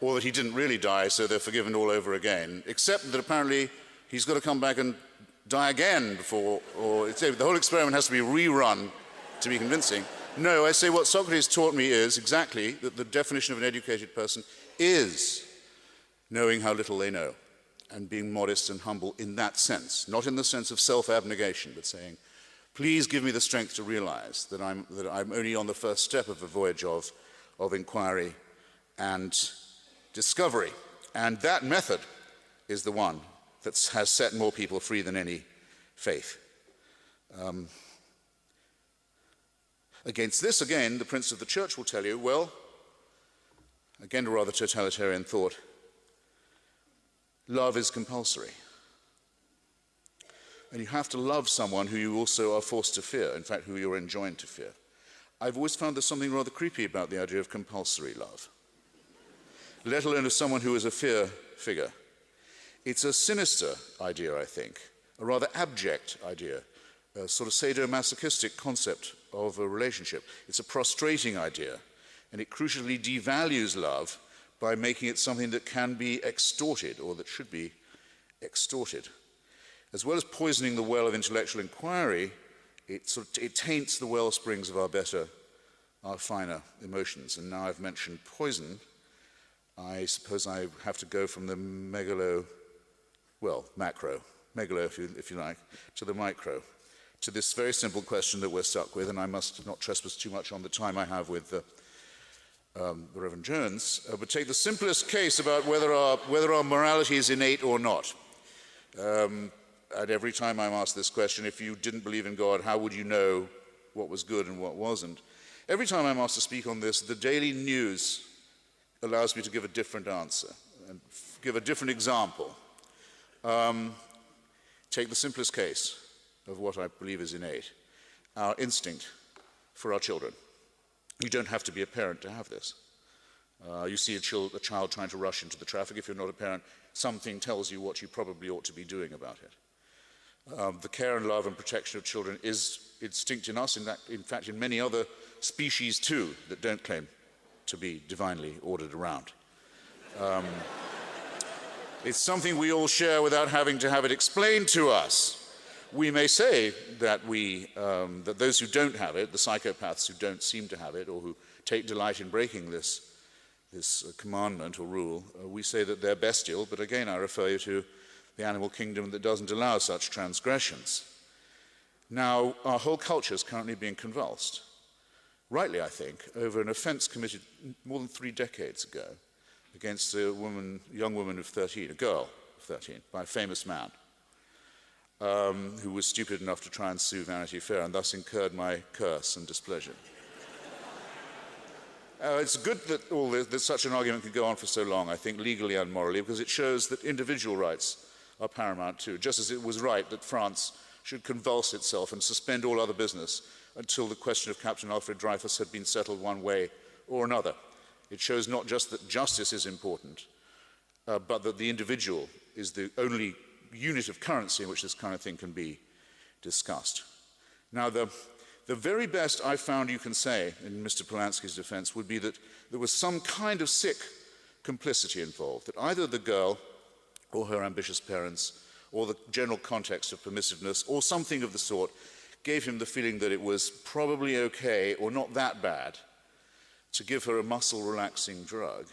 or that he didn't really die, so they're forgiven all over again, except that apparently he's got to come back and die again before, or the whole experiment has to be rerun to be convincing. No, I say what Socrates taught me is exactly that the definition of an educated person is knowing how little they know and being modest and humble in that sense, not in the sense of self-abnegation, but saying, please give me the strength to realize that I'm only on the first step of a voyage of inquiry and discovery. And that method is the one that has set more people free than any faith. Against this, again, the Prince of the Church will tell you, well, again, a rather totalitarian thought, love is compulsory. And you have to love someone who you also are forced to fear, in fact, who you're enjoined to fear. I've always found there's something rather creepy about the idea of compulsory love, let alone of someone who is a fear figure. It's a sinister idea, I think, a rather abject idea, a sort of sadomasochistic concept of a relationship. It's a prostrating idea, and it crucially devalues love by making it something that can be extorted, or that should be extorted. As well as poisoning the well of intellectual inquiry, it taints the well springs of our finer emotions. And now I've mentioned poison, I suppose I have to go from the megalo if you like, to the micro, to this very simple question that we're stuck with, and I must not trespass too much on the time I have with the Reverend Jones, but take the simplest case about whether our morality is innate or not. And every time I'm asked this question, if you didn't believe in God, how would you know what was good and what wasn't? Every time I'm asked to speak on this, the Daily News allows me to give a different answer and give a different example. Take the simplest case of what I believe is innate, our instinct for our children. You don't have to be a parent to have this. You see a child trying to rush into the traffic. If you're not a parent, something tells you what you probably ought to be doing about it. The care and love and protection of children is instinct in us, in fact in many other species too that don't claim to be divinely ordered around. It's something we all share without having to have it explained to us. We may say that that those who don't have it, the psychopaths who don't seem to have it, or who take delight in breaking this commandment or rule, we say that they're bestial, but again I refer you to the animal kingdom that doesn't allow such transgressions. Now, our whole culture is currently being convulsed, rightly I think, over an offense committed more than 3 decades ago against a young woman of 13, a girl of 13, by a famous man who was stupid enough to try and sue Vanity Fair and thus incurred my curse and displeasure. It's good that such an argument could go on for so long, I think, legally and morally, because it shows that individual rights are paramount too, just as it was right that France should convulse itself and suspend all other business until the question of Captain Alfred Dreyfus had been settled one way or another. It shows not just that justice is important, but that the individual is the only unit of currency in which this kind of thing can be discussed. Now, the very best I found you can say in Mr. Polanski's defense would be that there was some kind of sick complicity involved, that either the girl or her ambitious parents or the general context of permissiveness or something of the sort gave him the feeling that it was probably okay or not that bad to give her a muscle-relaxing drug